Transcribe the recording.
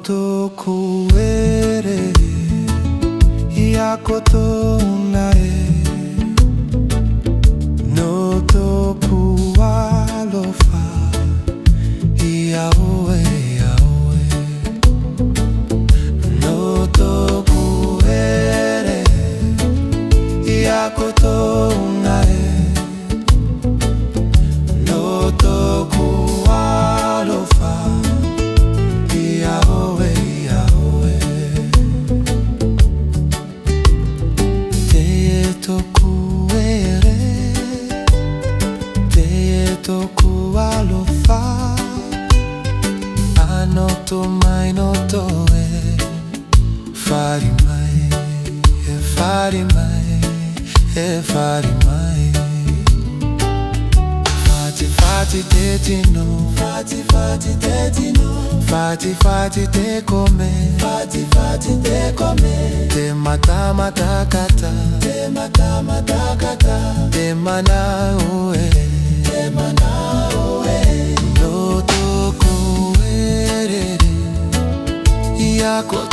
Toku erere Yakoto unae No toku alofa Yaoe yaoe No toku erere Yakoto unae No toku alofa Yaoe yaoe Te toku ere Te toku alofa Anoto mai noto e Fari mai e fari mai e fari mai Fati fati tetino Fati fati tetino Fati fati te come Fati fati te come Te mata mata kata Te mata mata kata Te mana ue Te mana ue No toku erere Yakoto